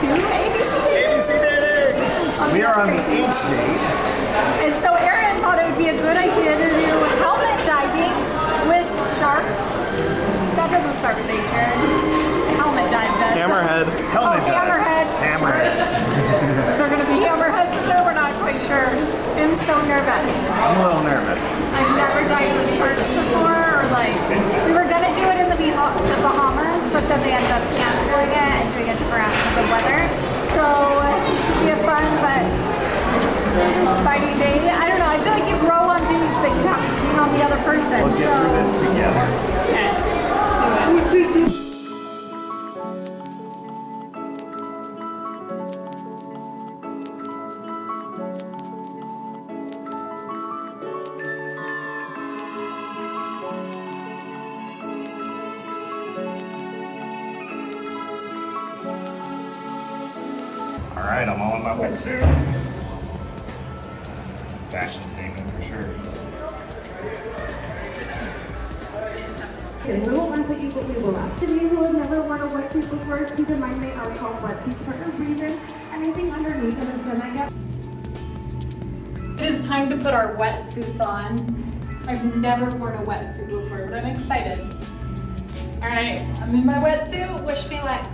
to ABC Dating. We are on the H date. And so Aaron thought it would be a good idea to do helmet diving with sharks. That doesn't start with H, Aaron. Helmet dive. Hammerhead. Helmet dive. Hammerhead. Hammerhead. Is there going to be hammerheads in there? We're not quite sure. I'm so nervous. I'm a little nervous. I've never dived with sharks before, or like, we were going to do it in the Bahamas, but then they ended up canceling it and doing it different because of weather. So it should be a fun but exciting day. I don't know, I feel like you grow on dates that you have to lean on the other person. We'll get through this together. Okay, let's do it. All right, I'm all in my wetsuit. Fashion statement for sure. Okay, we won't laugh at you, but we will laugh. If you who have never worn a wetsuit before, keep in mind they are called wetsuits for a reason. Anything underneath them is gonna get. It is time to put our wetsuits on. I've never worn a wetsuit before, but I'm excited. All right, I'm in my wetsuit. Wish me luck.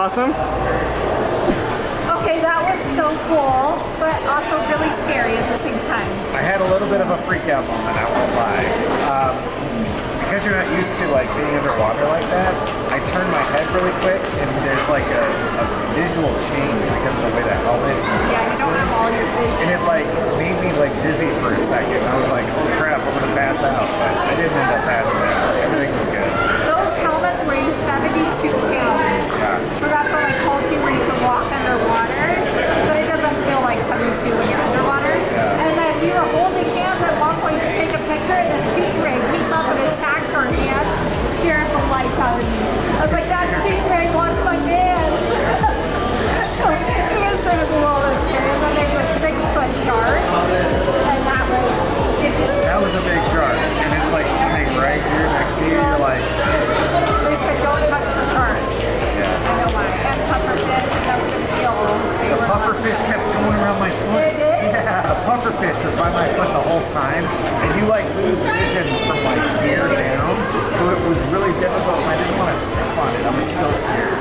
Awesome. Okay, that was so cool, but also really scary at the same time. I had a little bit of a freak out moment, I won't lie. Because you're not used to like being underwater like that, I turned my head really quick and there's like a visual change because of the way the helmet Yeah, you don't have all your vision. and it like made me like dizzy for a second. I was like, oh crap, I'm gonna pass out. But I didn't end up passing out. Everything was good. Those helmets weigh 72 pounds. Yeah. So that's what I called you where you can walk underwater, but it doesn't feel like 72 when you're underwater. Yeah. And then we were holding hands at one point to take a picture and the stingray came up and attacked our hands, scared the life out of me. I was like, that stingray wants my man. So it was a little bit scary. And then there's a 6-foot shark, and That was a big shark. And it's like swimming right here next to you. You're like, they said don't touch the sharks. yeah. I know why. And pufferfish, that was in the field. The pufferfish kept going around my foot. It did? Yeah, the pufferfish was by my foot the whole time, and you like lose vision from like here down. So it was really difficult. I didn't want to step on it. I was so scared.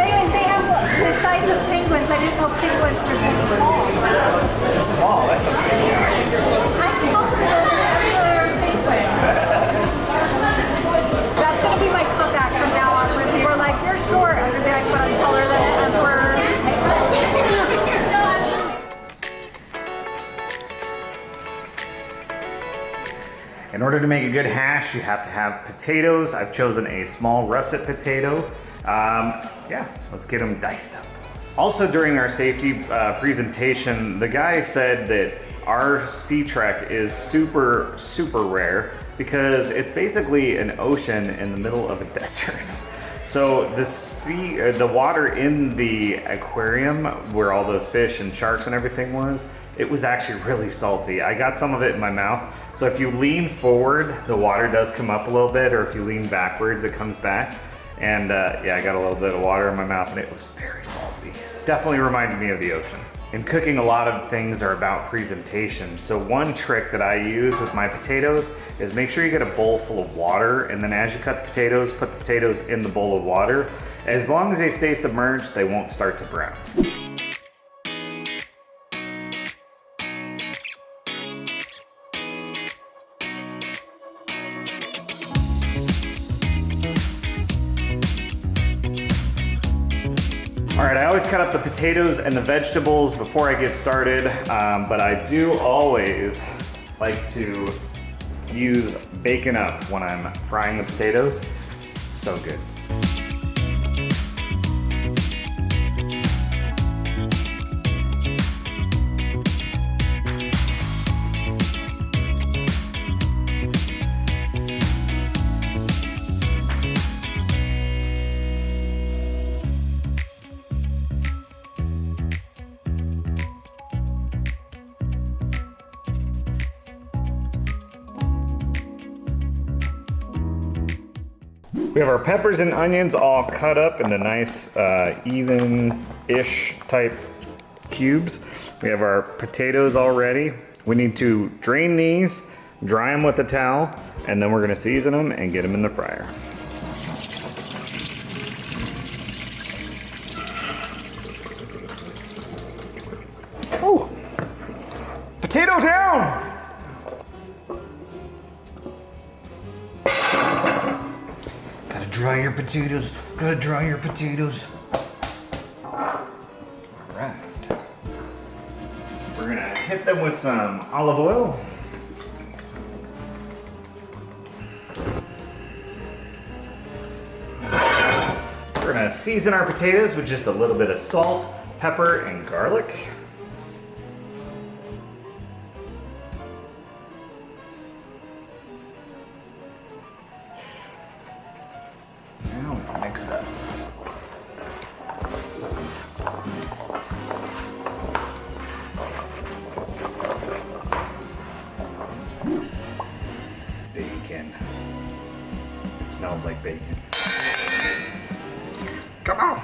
Anyways, they have the size of penguins. I didn't know penguins were this small. It's small. That's a big guy. I'm taller than a regular penguin. That's gonna be my comeback from now on. When people are like, "You're short," I'm gonna be like, "But I'm taller than an emperor." In order to make a good hash, you have to have potatoes. I've chosen a small russet potato. Yeah, let's get them diced up. Also during our safety presentation, the guy said that our SeaTrek is super, super rare because it's basically an ocean in the middle of a desert. So the water in the aquarium where all the fish and sharks and everything was, it was actually really salty. I got some of it in my mouth. So if you lean forward, the water does come up a little bit, or if you lean backwards, it comes back. And yeah, I got a little bit of water in my mouth and it was very salty. Definitely reminded me of the ocean. In cooking, a lot of things are about presentation. So one trick that I use with my potatoes is make sure you get a bowl full of water, and then as you cut the potatoes, put the potatoes in the bowl of water. As long as they stay submerged, they won't start to brown. All right, I always cut up the potatoes and the vegetables before I get started, but I do always like to use bacon up when I'm frying the potatoes. So good. We have our peppers and onions all cut up into nice, even-ish type cubes. We have our potatoes all ready. We need to drain these, dry them with a towel, and then we're gonna season them and get them in the fryer. Oh, potato down! Dry your potatoes. Gotta dry your potatoes. All right. We're gonna hit them with some olive oil. We're gonna season our potatoes with just a little bit of salt, pepper, and garlic. Mix it up. Bacon. It smells like bacon. Come on.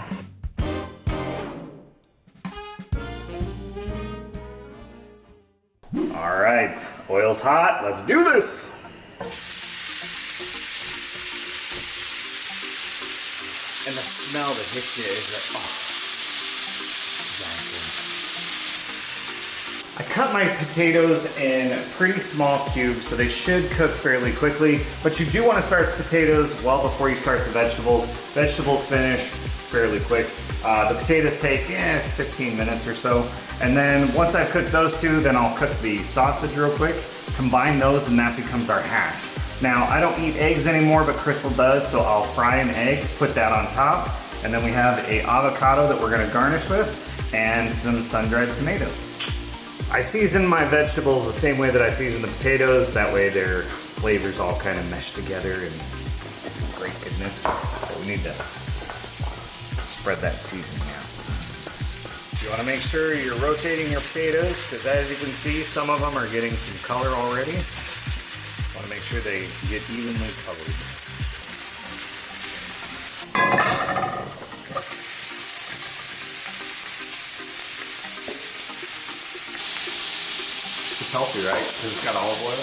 All right, oil's hot. Let's do this. And the smell that hits you is like, oh, exactly. I cut my potatoes in pretty small cubes, so they should cook fairly quickly, but you do want to start the potatoes well before you start the vegetables. Vegetables finish fairly quick. The potatoes take 15 minutes or so. And then once I've cooked those two, then I'll cook the sausage real quick, combine those, and that becomes our hash. Now, I don't eat eggs anymore, but Crystal does, so I'll fry an egg, put that on top, and then we have an avocado that we're gonna garnish with, and some sun-dried tomatoes. I season my vegetables the same way that I season the potatoes, that way their flavors all kind of mesh together and some great goodness. But we need to spread that seasoning out. You wanna make sure you're rotating your potatoes, because as you can see, some of them are getting some color already. Want to make sure they get evenly colored. It's healthy, right? Because it's got olive oil.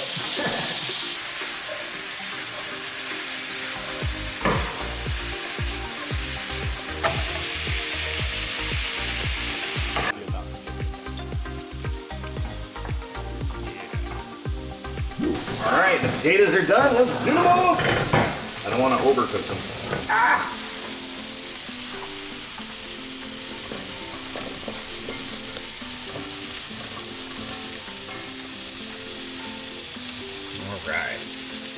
All right, the potatoes are done. Let's do them all. I don't want to overcook them. Ah! All right.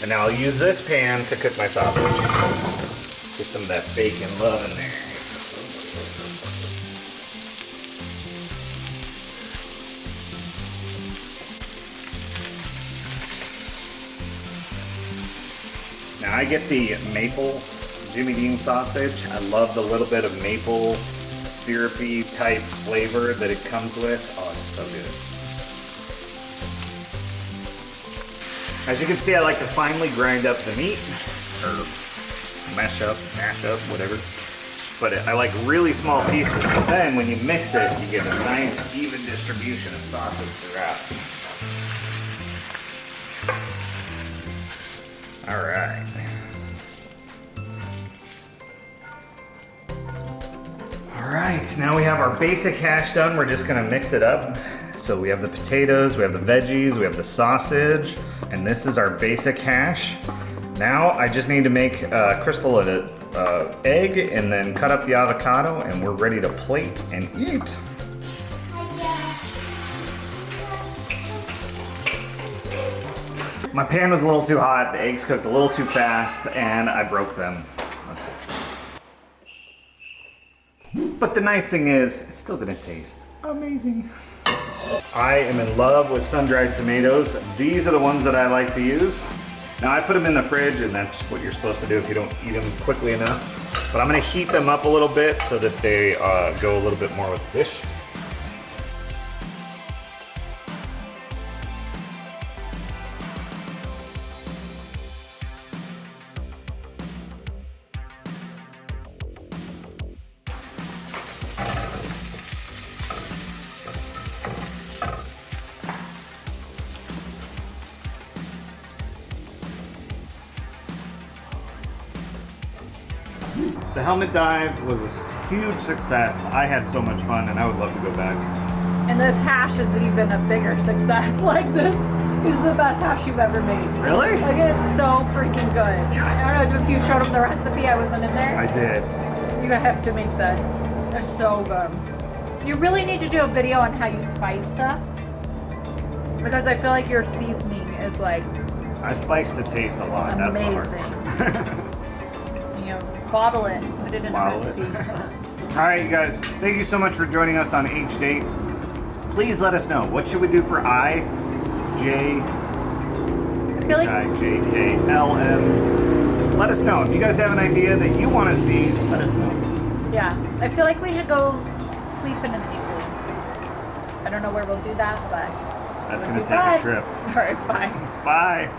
And now I'll use this pan to cook my sausage. Get some of that bacon love in there. Now I get the maple Jimmy Dean sausage. I love the little bit of maple syrupy type flavor that it comes with. Oh, it's so good. As you can see, I like to finely grind up the meat, or mash up, whatever. But I like really small pieces, but then when you mix it, you get a nice even distribution of sausage throughout. All right. All right, now we have our basic hash done. We're just gonna mix it up. So we have the potatoes, we have the veggies, we have the sausage, and this is our basic hash. Now I just need to make Crystal an egg and then cut up the avocado, and we're ready to plate and eat. My pan was a little too hot, the eggs cooked a little too fast, and I broke them. But the nice thing is, it's still gonna taste amazing. I am in love with sun-dried tomatoes. These are the ones that I like to use. Now I put them in the fridge, and that's what you're supposed to do if you don't eat them quickly enough. But I'm gonna heat them up a little bit so that they go a little bit more with the dish. The helmet dive was a huge success. I had so much fun, and I would love to go back. And this hash is even a bigger success. Like, this is the best hash you've ever made. Really? Like, it's so freaking good. Yes. I don't know if you showed them the recipe. I wasn't in there. I did. You have to make this. It's so good. You really need to do a video on how you spice stuff, because I feel like your seasoning is like I spiced the taste a lot. amazing. That's hard. Bottle it, put it in Bottle a recipe. All right, you guys, thank you so much for joining us on H Date. Please let us know, what should we do for IJKLM? Let us know. If you guys have an idea that you want to see, let us know. Yeah, I feel like we should go sleep in an igloo. I don't know where we'll do that, but that's going to take a trip. All right, bye. Bye.